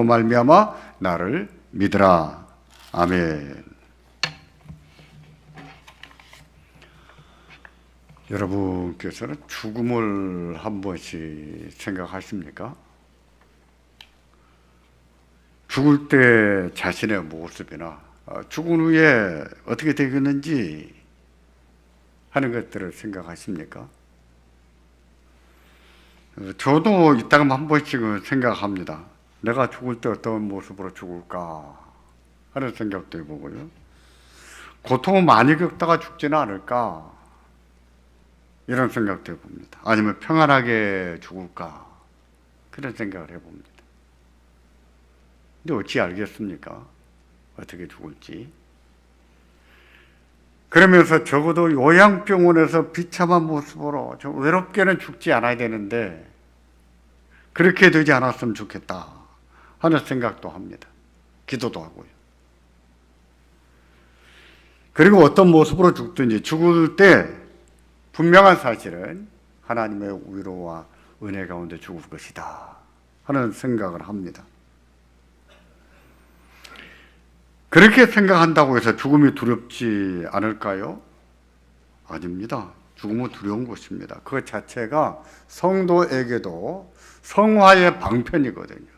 믿음으로 말미암아 나를 믿으라. 아멘. 여러분께서는 죽음을 한 번씩 생각하십니까? 죽을 때 자신의 모습이나 죽은 후에 어떻게 되겠는지 하는 것들을 생각하십니까? 저도 이따가 한 번씩은 생각합니다. 내가 죽을 때 어떤 모습으로 죽을까 하는 생각도 해보고요. 고통을 많이 겪다가 죽지는 않을까 이런 생각도 해봅니다. 아니면 평안하게 죽을까 그런 생각을 해봅니다. 근데 어찌 알겠습니까? 어떻게 죽을지. 그러면서 적어도 요양병원에서 비참한 모습으로 좀 외롭게는 죽지 않아야 되는데 그렇게 되지 않았으면 좋겠다 하는 생각도 합니다. 기도도 하고요. 그리고 어떤 모습으로 죽든지 죽을 때 분명한 사실은 하나님의 위로와 은혜 가운데 죽을 것이다 하는 생각을 합니다. 그렇게 생각한다고 해서 죽음이 두렵지 않을까요? 아닙니다. 죽음은 두려운 것입니다. 그 자체가 성도에게도 성화의 방편이거든요.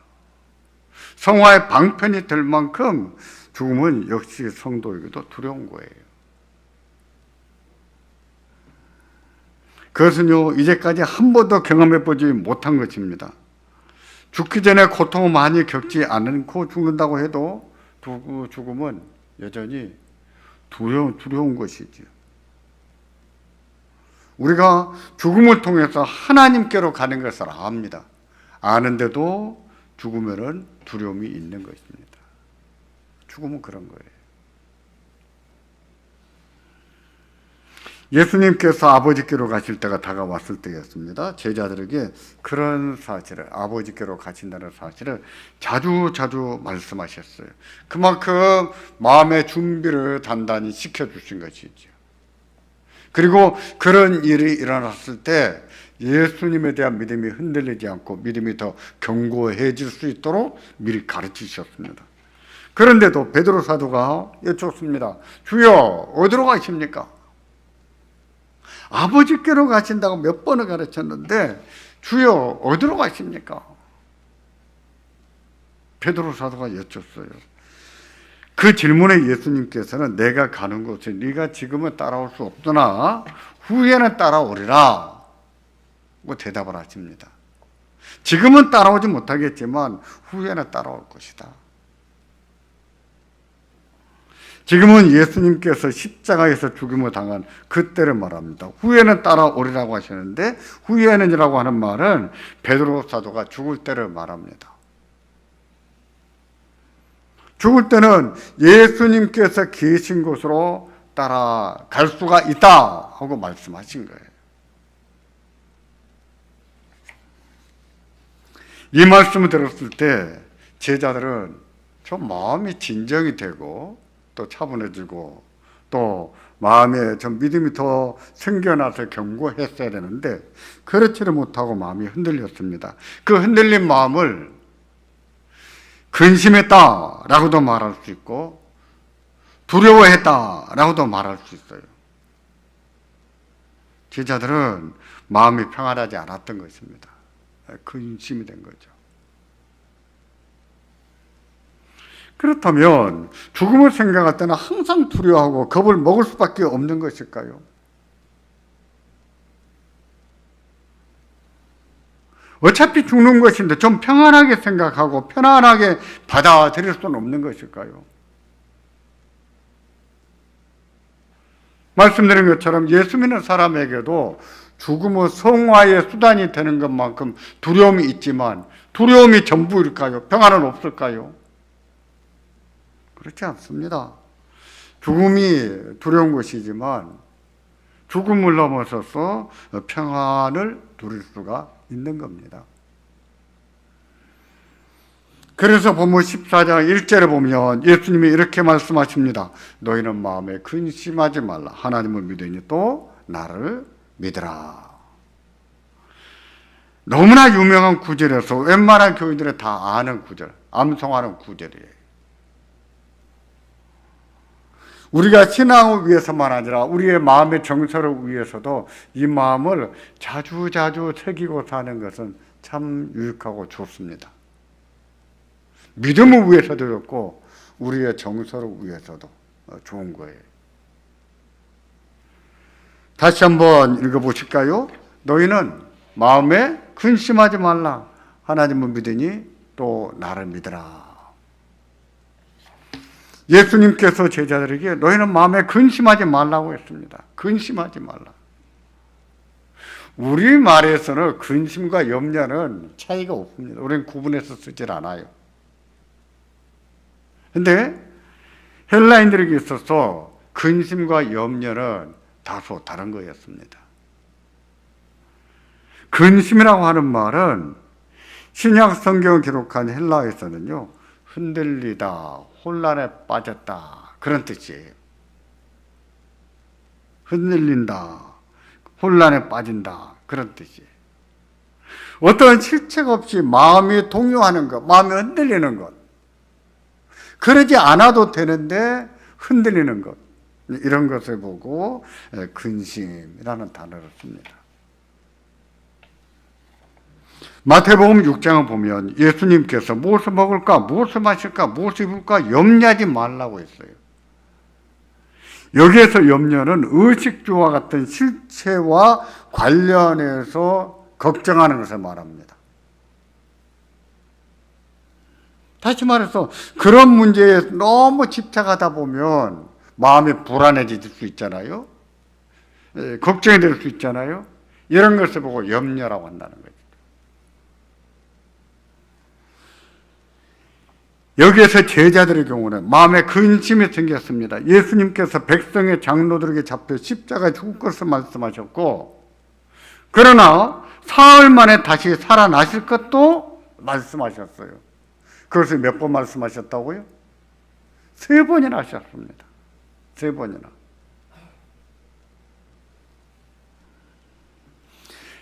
성화의 방편이 될 만큼 죽음은 역시 성도에게도 두려운 거예요. 그것은요, 이제까지 한 번도 경험해 보지 못한 것입니다. 죽기 전에 고통을 많이 겪지 않고 죽는다고 해도 죽음은 여전히 두려운 것이지요. 우리가 죽음을 통해서 하나님께로 가는 것을 압니다. 아는데도 죽으면은 두려움이 있는 것입니다. 죽음은 그런 거예요. 예수님께서 아버지께로 가실 때가 다가왔을 때였습니다. 제자들에게 그런 사실을, 아버지께로 가신다는 사실을 자주 말씀하셨어요. 그만큼 마음의 준비를 단단히 시켜주신 것이죠. 그리고 그런 일이 일어났을 때 예수님에 대한 믿음이 흔들리지 않고 믿음이 더 견고해질 수 있도록 미리 가르치셨습니다. 그런데도 베드로 사도가 여쭙습니다. 주여, 어디로 가십니까? 아버지께로 가신다고 몇 번을 가르쳤는데 주여 어디로 가십니까? 베드로 사도가 여쭙어요. 그 질문에 예수님께서는 내가 가는 곳에 네가 지금은 따라올 수 없으나 후에는 따라오리라 고 대답을 하십니다. 지금은 따라오지 못하겠지만 후에는 따라올 것이다. 지금은 예수님께서 십자가에서 죽임을 당한 그때를 말합니다. 후에는 따라오리라고 하시는데 후에는이라고 하는 말은 베드로 사도가 죽을 때를 말합니다. 죽을 때는 예수님께서 계신 곳으로 따라갈 수가 있다 하고 말씀하신 거예요. 이 말씀을 들었을 때 제자들은 좀 마음이 진정이 되고 또 차분해지고 또 마음에 좀 믿음이 더 생겨나서 견고했어야 되는데 그렇지를 못하고 마음이 흔들렸습니다. 그 흔들린 마음을 근심했다라고도 말할 수 있고 두려워했다라고도 말할 수 있어요. 제자들은 마음이 평안하지 않았던 것입니다. 근심이 된 거죠. 그렇다면 죽음을 생각할 때는 항상 두려워하고 겁을 먹을 수밖에 없는 것일까요? 어차피 죽는 것인데 좀 평안하게 생각하고 편안하게 받아들일 수는 없는 것일까요? 말씀드린 것처럼 예수 믿는 사람에게도 죽음은 성화의 수단이 되는 것만큼 두려움이 있지만 두려움이 전부일까요? 평안은 없을까요? 그렇지 않습니다. 죽음이 두려운 것이지만 죽음을 넘어서서 평안을 누릴 수가 있는 겁니다. 그래서 본문 14장 1절에 보면 예수님이 이렇게 말씀하십니다. 너희는 마음에 근심하지 말라. 하나님을 믿으니 또 나를 믿으라. 너무나 유명한 구절이어서 웬만한 교인들은 다 아는 구절, 암송하는 구절이에요. 우리가 신앙을 위해서만 아니라 우리의 마음의 정서를 위해서도 이 마음을 자주자주 새기고 사는 것은 참 유익하고 좋습니다. 믿음을 위해서도 좋고 우리의 정서를 위해서도 좋은 거예요. 다시 한번 읽어보실까요? 너희는 마음에 근심하지 말라. 하나님을 믿으니 또 나를 믿으라. 예수님께서 제자들에게 너희는 마음에 근심하지 말라고 했습니다. 근심하지 말라. 우리말에서는 근심과 염려는 차이가 없습니다. 우리는 구분해서 쓰질 않아요. 근데 헬라인들에게 있어서 근심과 염려는 다소 다른 거였습니다. 근심이라고 하는 말은 신약 성경을 기록한 헬라에서는요, 흔들리다, 혼란에 빠졌다, 그런 뜻이에요. 흔들린다, 혼란에 빠진다, 그런 뜻이에요. 어떤 실책 없이 마음이 동요하는 것, 마음이 흔들리는 것, 그러지 않아도 되는데 흔들리는 것, 이런 것을 보고 근심이라는 단어를 씁니다. 마태복음 6장을 보면 예수님께서 무엇을 먹을까, 무엇을 마실까, 무엇을 입을까 염려하지 말라고 했어요. 여기에서 염려는 의식주와 같은 실체와 관련해서 걱정하는 것을 말합니다. 다시 말해서 그런 문제에 너무 집착하다 보면 마음이 불안해질 수 있잖아요. 걱정이 될 수 있잖아요. 이런 것을 보고 염려라고 한다는 거죠. 여기에서 제자들의 경우는 마음에 근심이 생겼습니다. 예수님께서 백성의 장로들에게 잡혀 십자가에 죽을 것을 말씀하셨고, 그러나 사흘 만에 다시 살아나실 것도 말씀하셨어요. 그것을 몇 번 말씀하셨다고요? 3번이나 하셨습니다. 3번이나.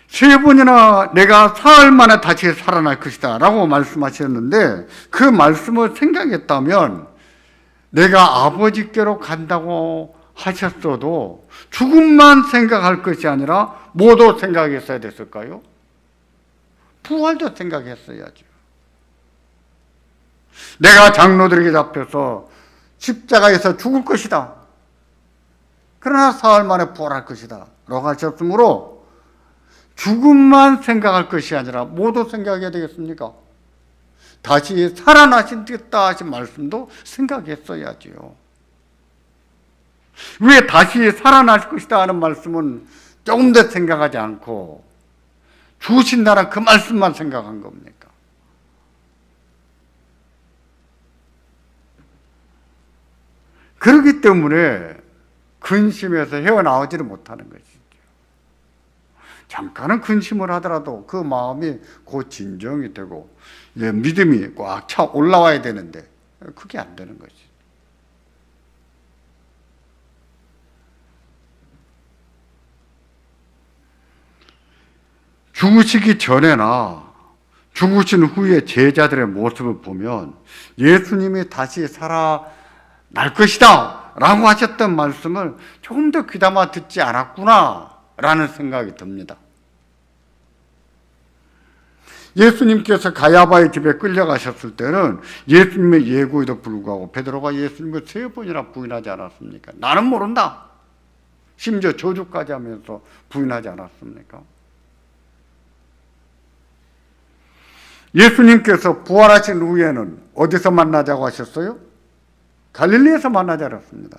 3번이나 내가 사흘 만에 다시 살아날 것이다 라고 말씀하셨는데, 그 말씀을 생각했다면 내가 아버지께로 간다고 하셨어도 죽음만 생각할 것이 아니라 뭐도 생각했어야 됐을까요? 부활도 생각했어야죠. 내가 장로들에게 잡혀서 십자가에서 죽을 것이다, 그러나 사흘 만에 부활할 것이다 라고 하셨으므로 죽음만 생각할 것이 아니라 뭐도 생각해야 되겠습니까? 다시 살아나신다 하신 말씀도 생각했어야지요. 왜 다시 살아날 것이다 하는 말씀은 조금 더 생각하지 않고 주신다는 그 말씀만 생각한 겁니까? 그렇기 때문에 근심에서 헤어나오지를 못하는 것이죠. 잠깐은 근심을 하더라도 그 마음이 곧 진정이 되고 믿음이 꽉 차 올라와야 되는데 그게 안 되는 거지. 죽으시기 전에나 죽으신 후에 제자들의 모습을 보면 예수님이 다시 살아날 것이다 라고 하셨던 말씀을 조금 더 귀담아 듣지 않았구나 라는 생각이 듭니다. 예수님께서 가야바의 집에 끌려가셨을 때는 예수님의 예고에도 불구하고 베드로가 예수님을 3번이나 부인하지 않았습니까? 나는 모른다. 심지어 저주까지 하면서 부인하지 않았습니까? 예수님께서 부활하신 후에는 어디서 만나자고 하셨어요? 갈릴리에서 만나자 그랬습니다.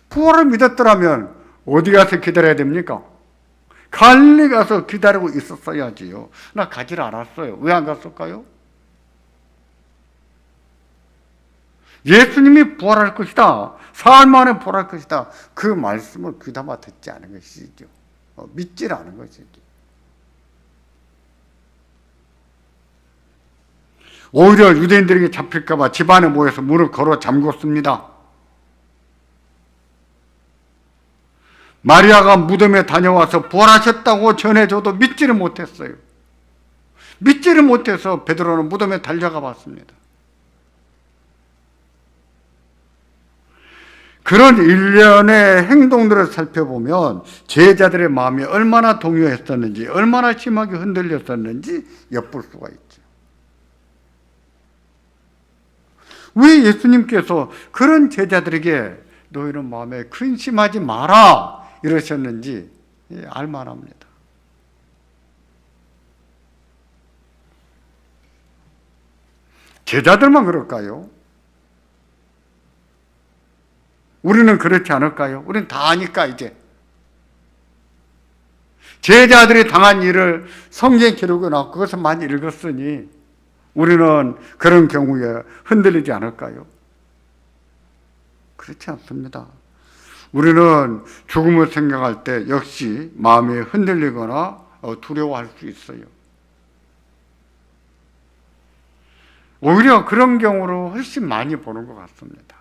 부활을 믿었더라면 어디 가서 기다려야 됩니까? 갈릴리 가서 기다리고 있었어야지요. 나 가지를 않았어요. 왜 안 갔을까요? 예수님이 부활할 것이다, 사흘 만에 부활할 것이다, 그 말씀을 귀담아 듣지 않은 것이죠. 믿질 않은 것이죠. 오히려 유대인들에게 잡힐까 봐 집안에 모여서 문을 걸어 잠궜습니다. 마리아가 무덤에 다녀와서 부활하셨다고 전해줘도 믿지를 못했어요. 믿지를 못해서 베드로는 무덤에 달려가 봤습니다. 그런 일련의 행동들을 살펴보면 제자들의 마음이 얼마나 동요했었는지, 얼마나 심하게 흔들렸었는지 엿볼 수가 있죠. 왜 예수님께서 그런 제자들에게 너희는 마음에 근심하지 마라 이러셨는지 알만합니다. 제자들만 그럴까요? 우리는 그렇지 않을까요? 우리는 다 아니까 이제. 제자들이 당한 일을 성경 기록에 나오고 그것을 많이 읽었으니 우리는 그런 경우에 흔들리지 않을까요? 그렇지 않습니다. 우리는 죽음을 생각할 때 역시 마음이 흔들리거나 두려워할 수 있어요. 오히려 그런 경우로 훨씬 많이 보는 것 같습니다.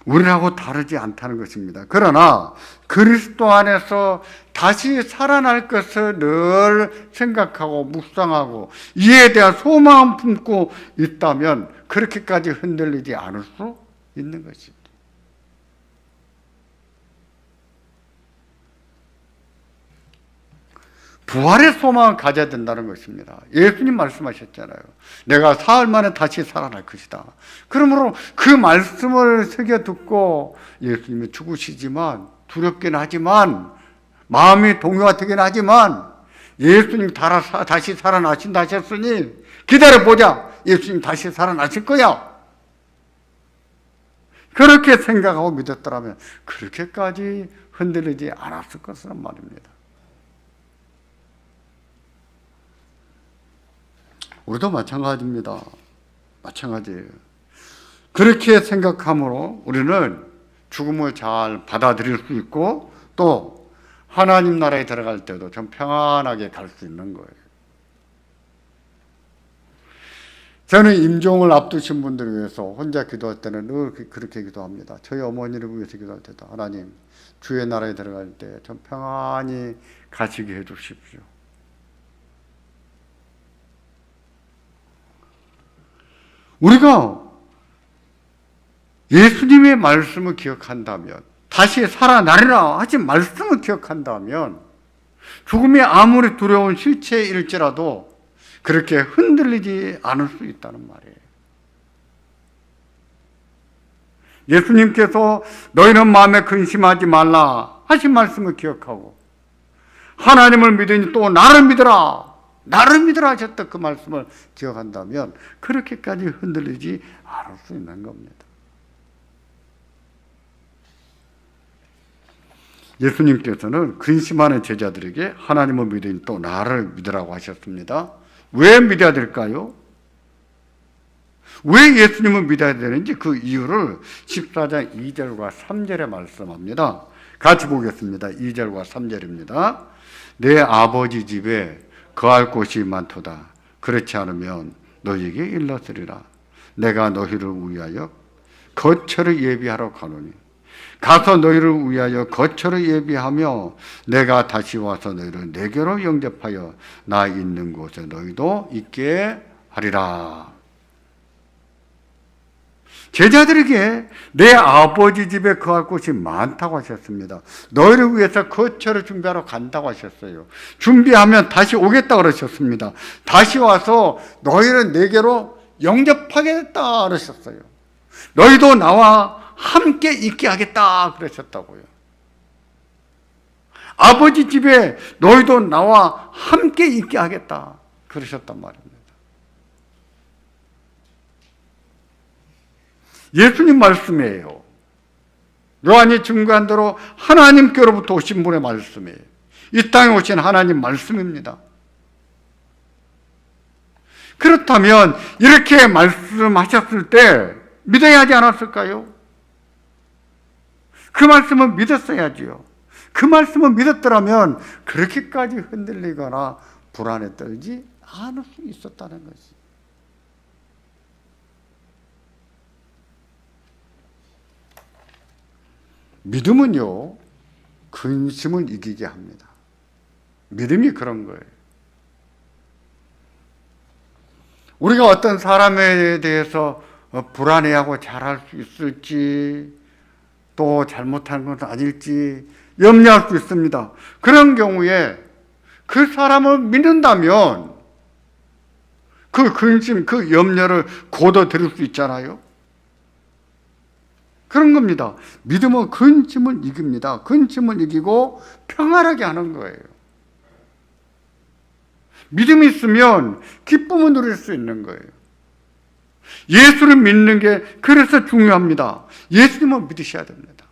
우리하고 다르지 않다는 것입니다. 그러나 그리스도 안에서 다시 살아날 것을 늘 생각하고 묵상하고 이에 대한 소망을 품고 있다면 그렇게까지 흔들리지 않을 수 있는 것입니다. 부활의 소망을 가져야 된다는 것입니다. 예수님 말씀하셨잖아요. 내가 사흘 만에 다시 살아날 것이다. 그러므로 그 말씀을 새겨 듣고 예수님이 죽으시지만 두렵긴 하지만 마음이 동요가 되긴 하지만 예수님 다시 살아나신다 하셨으니 기다려보자. 예수님 다시 살아나실 거야. 그렇게 생각하고 믿었더라면 그렇게까지 흔들리지 않았을 것이란 말입니다. 우리도 마찬가지입니다. 마찬가지예요. 그렇게 생각함으로 우리는 죽음을 잘 받아들일 수 있고 또 하나님 나라에 들어갈 때도 좀 평안하게 갈 수 있는 거예요. 저는 임종을 앞두신 분들을 위해서 혼자 기도할 때는 늘 그렇게 기도합니다. 저희 어머니를 위해서 기도할 때도 하나님 주의 나라에 들어갈 때 좀 평안히 가시게 해 주십시오. 우리가 예수님의 말씀을 기억한다면 다시 살아나리라 하신 말씀을 기억한다면 죽음이 아무리 두려운 실체일지라도 그렇게 흔들리지 않을 수 있다는 말이에요. 예수님께서 너희는 마음에 근심하지 말라 하신 말씀을 기억하고 하나님을 믿으니 또 나를 믿으라 하셨던 그 말씀을 기억한다면 그렇게까지 흔들리지 않을 수 있는 겁니다. 예수님께서는 근심하는 제자들에게 하나님을 믿으니 또 나를 믿으라고 하셨습니다. 왜 믿어야 될까요? 왜 예수님을 믿어야 되는지 그 이유를 14장 2절과 3절에 말씀합니다. 같이 보겠습니다. 2절과 3절입니다. 내 아버지 집에 거할 곳이 많도다. 그렇지 않으면 너희에게 일렀으리라. 내가 너희를 위하여 거처를 예비하러 가노니 가서 너희를 위하여 거처를 예비하며 내가 다시 와서 너희를 내게로 영접하여 나 있는 곳에 너희도 있게 하리라. 제자들에게 내 아버지 집에 거할 곳이 많다고 하셨습니다. 너희를 위해서 거처를 준비하러 간다고 하셨어요. 준비하면 다시 오겠다 그러셨습니다. 다시 와서 너희를 내게로 영접하겠다 그러셨어요. 너희도 나와 함께 있게 하겠다 그러셨다고요. 아버지 집에 너희도 나와 함께 있게 하겠다 그러셨단 말입니다. 예수님 말씀이에요. 요한이 증거한 대로 하나님께로부터 오신 분의 말씀이에요. 이 땅에 오신 하나님 말씀입니다. 그렇다면 이렇게 말씀하셨을 때 믿어야 하지 않았을까요? 그 말씀을 믿었어야지요. 그 말씀을 믿었더라면 그렇게까지 흔들리거나 불안에 떨지 않을 수 있었다는 것이. 믿음은요, 근심을 이기게 합니다. 믿음이 그런 거예요. 우리가 어떤 사람에 대해서 불안해하고 잘할 수 있을지, 또 잘못한 건 아닐지 염려할 수 있습니다. 그런 경우에 그 사람을 믿는다면 그 근심, 그 염려를 거둬들일 수 있잖아요. 그런 겁니다. 믿음은 근심을 이깁니다. 근심을 이기고 평안하게 하는 거예요. 믿음이 있으면 기쁨을 누릴 수 있는 거예요. 예수를 믿는 게 그래서 중요합니다. 예수님을 믿으셔야 됩니다.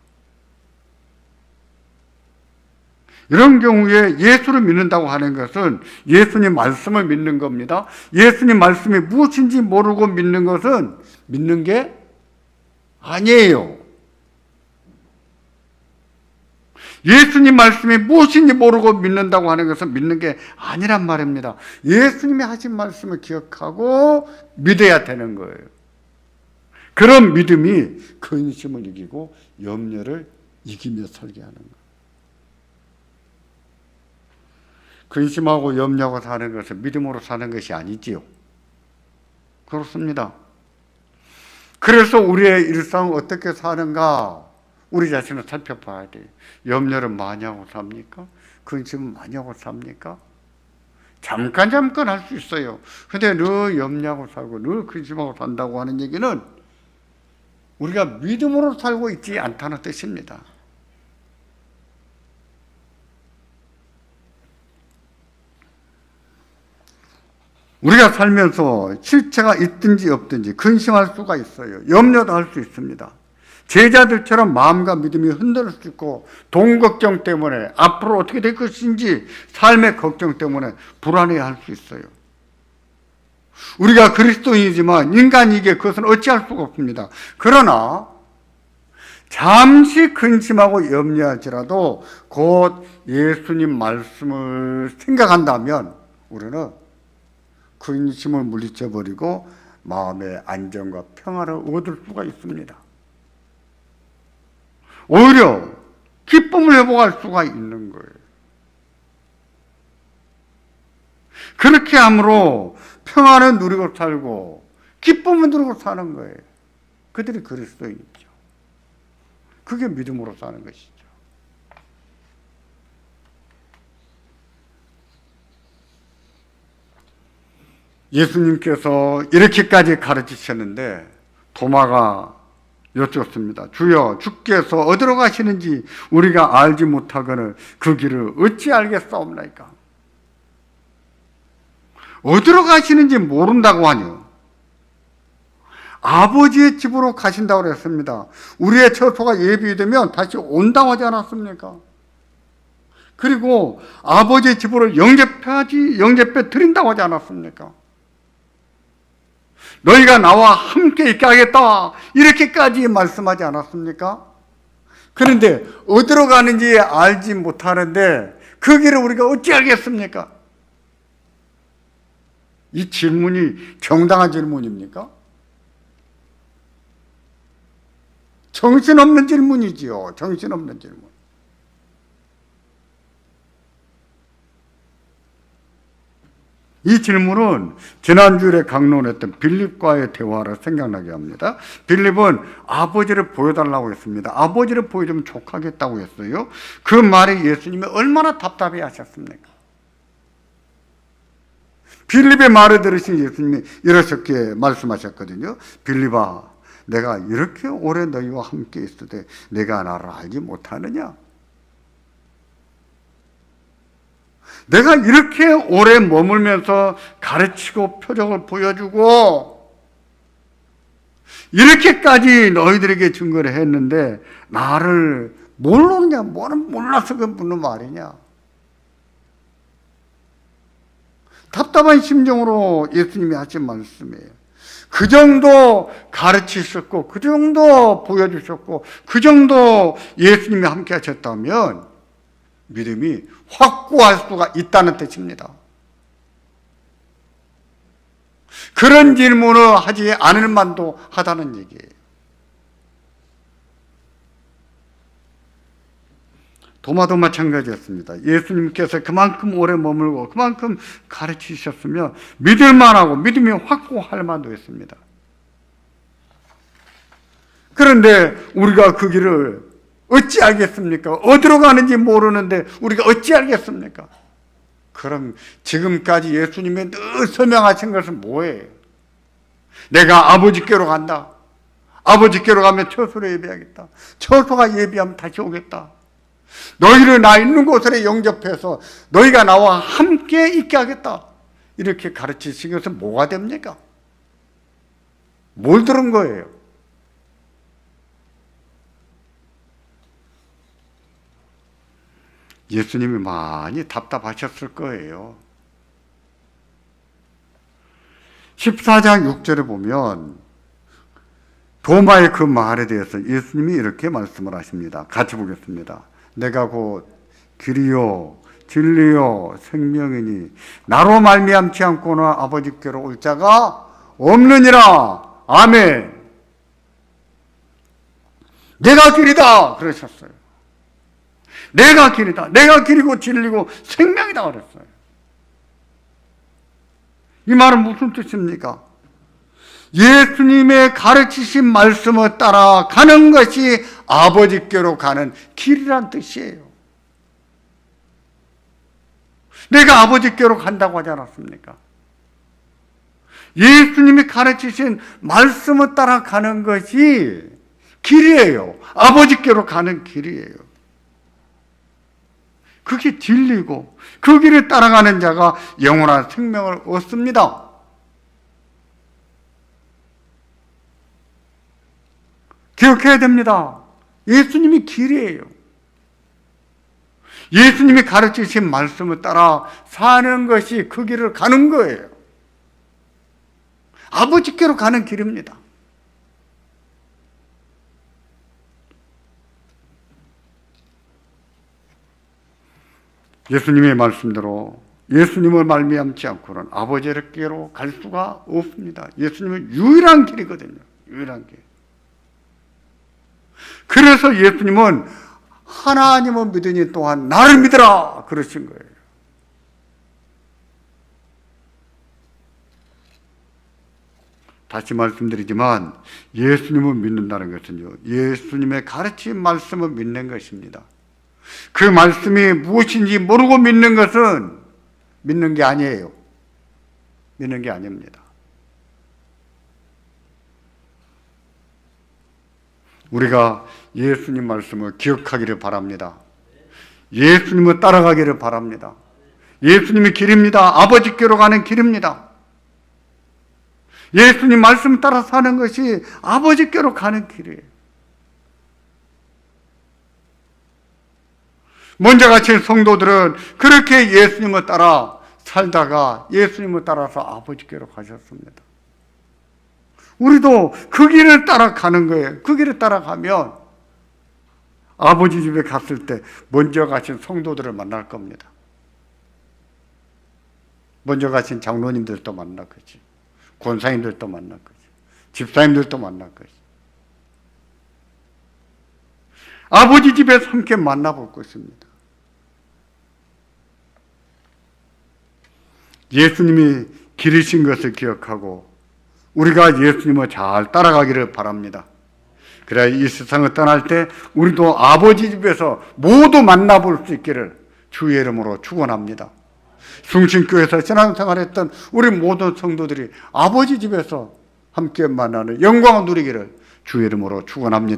이런 경우에 예수를 믿는다고 하는 것은 예수님 말씀을 믿는 겁니다. 예수님 말씀이 무엇인지 모르고 믿는 것은 믿는 게 아니에요. 예수님 말씀이 무엇인지 모르고 믿는다고 하는 것은 믿는 게 아니란 말입니다. 예수님이 하신 말씀을 기억하고 믿어야 되는 거예요. 그런 믿음이 근심을 이기고 염려를 이기며 설계하는 거예요. 근심하고 염려하고 사는 것은 믿음으로 사는 것이 아니지요. 그렇습니다. 그래서 우리의 일상을 어떻게 사는가 우리 자신을 살펴봐야 돼요. 염려를 많이 하고 삽니까? 근심을 많이 하고 삽니까? 잠깐 할 수 있어요. 근데 늘 염려하고 살고 늘 근심하고 산다고 하는 얘기는 우리가 믿음으로 살고 있지 않다는 뜻입니다. 우리가 살면서 실체가 있든지 없든지 근심할 수가 있어요. 염려도 할 수 있습니다. 제자들처럼 마음과 믿음이 흔들릴 수 있고 돈 걱정 때문에 앞으로 어떻게 될 것인지 삶의 걱정 때문에 불안해할 수 있어요. 우리가 그리스도인이지만 인간이기에 그것은 어찌할 수가 없습니다. 그러나 잠시 근심하고 염려할지라도 곧 예수님 말씀을 생각한다면 우리는 근심을 물리쳐버리고 마음의 안정과 평화를 얻을 수가 있습니다. 오히려 기쁨을 회복할 수가 있는 거예요. 그렇게 함으로 평안을 누리고 살고 기쁨을 누리고 사는 거예요. 그들이 그리스도인이죠. 그게 믿음으로 사는 것이죠. 예수님께서 이렇게까지 가르치셨는데 도마가 여쭙습니다. 주여, 주께서 어디로 가시는지 우리가 알지 못하거늘 그 길을 어찌 알겠사옵나이까? 어디로 가시는지 모른다고 하뇨. 아버지의 집으로 가신다고 그랬습니다. 우리의 처소가 예비되면 다시 온다고 하지 않았습니까? 그리고 아버지의 집으로 영접해 드린다고 하지 않았습니까? 너희가 나와 함께 있게 하겠다 이렇게까지 말씀하지 않았습니까? 그런데 어디로 가는지 알지 못하는데 그 길을 우리가 어찌 알겠습니까? 이 질문이 정당한 질문입니까? 정신없는 질문이지요. 정신없는 질문. 이 질문은 지난주에 강론했던 빌립과의 대화를 생각나게 합니다. 빌립은 아버지를 보여달라고 했습니다. 아버지를 보여주면 족하겠다고 했어요. 그 말에 예수님이 얼마나 답답해 하셨습니까? 빌립의 말을 들으신 예수님이 이렇게 말씀하셨거든요. 빌립아, 내가 이렇게 오래 너희와 함께 있을 때 내가 나를 알지 못하느냐? 내가 이렇게 오래 머물면서 가르치고 표적을 보여주고 이렇게까지 너희들에게 증거를 했는데 나를 모르느냐? 뭐는 몰라서 그 묻는 말이냐? 답답한 심정으로 예수님이 하신 말씀이에요. 그 정도 가르치셨고 그 정도 보여주셨고 그 정도 예수님이 함께 하셨다면 믿음이 확고할 수가 있다는 뜻입니다. 그런 질문을 하지 않을 만도 하다는 얘기예요. 도마도 마찬가지였습니다. 예수님께서 그만큼 오래 머물고 그만큼 가르치셨으면 믿을만하고 믿음이 확고할 만도 했습니다. 그런데 우리가 그 길을 어찌 알겠습니까? 어디로 가는지 모르는데 우리가 어찌 알겠습니까? 그럼 지금까지 예수님이 늘 설명하신 것은 뭐예요? 내가 아버지께로 간다. 아버지께로 가면 처소로 예비하겠다. 처소가 예비하면 다시 오겠다. 너희를 나 있는 곳으로 영접해서 너희가 나와 함께 있게 하겠다. 이렇게 가르치신 것은 뭐가 됩니까? 뭘 들은 거예요? 예수님이 많이 답답하셨을 거예요. 14장 6절에 보면 도마의 그 말에 대해서 예수님이 이렇게 말씀을 하십니다. 같이 보겠습니다. 내가 곧 길이요 진리요 생명이니 나로 말미암지 않고는 아버지께로 올 자가 없느니라. 아멘. 내가 길이다 그러셨어요. 내가 길이다. 내가 길이고 진리고 생명이다 그랬어요. 이 말은 무슨 뜻입니까? 예수님의 가르치신 말씀을 따라가는 것이 아버지께로 가는 길이란 뜻이에요. 내가 아버지께로 간다고 하지 않았습니까? 예수님이 가르치신 말씀을 따라가는 것이 길이에요. 아버지께로 가는 길이에요. 그게 진리고 그 길을 따라가는 자가 영원한 생명을 얻습니다. 기억해야 됩니다. 예수님이 길이에요. 예수님이 가르치신 말씀을 따라 사는 것이 그 길을 가는 거예요. 아버지께로 가는 길입니다. 예수님의 말씀대로 예수님을 말미암지 않고는 아버지께로 갈 수가 없습니다. 예수님은 유일한 길이거든요. 유일한 길. 그래서 예수님은 하나님을 믿으니 또한 나를 믿으라 그러신 거예요. 다시 말씀드리지만 예수님을 믿는다는 것은요, 예수님의 가르친 말씀을 믿는 것입니다. 그 말씀이 무엇인지 모르고 믿는 것은 믿는 게 아니에요. 믿는 게 아닙니다. 우리가 예수님 말씀을 기억하기를 바랍니다. 예수님을 따라가기를 바랍니다. 예수님이 길입니다. 아버지께로 가는 길입니다. 예수님 말씀 따라 사는 것이 아버지께로 가는 길이에요. 먼저 같이 성도들은 그렇게 예수님을 따라 살다가 예수님을 따라서 아버지께로 가셨습니다. 우리도 그 길을 따라가는 거예요. 그 길을 따라가면 아버지 집에 갔을 때 먼저 가신 성도들을 만날 겁니다. 먼저 가신 장로님들도 만날 거지. 권사님들도 만날 거지. 집사님들도 만날 거지. 아버지 집에서 함께 만나볼 것입니다. 예수님이 길이신 것을 기억하고 우리가 예수님을 잘 따라가기를 바랍니다. 그래야 이 세상을 떠날 때 우리도 아버지 집에서 모두 만나볼 수 있기를 주의 이름으로 축원합니다. 숭신교회에서 신앙생활했던 우리 모든 성도들이 아버지 집에서 함께 만나는 영광을 누리기를 주의 이름으로 축원합니다.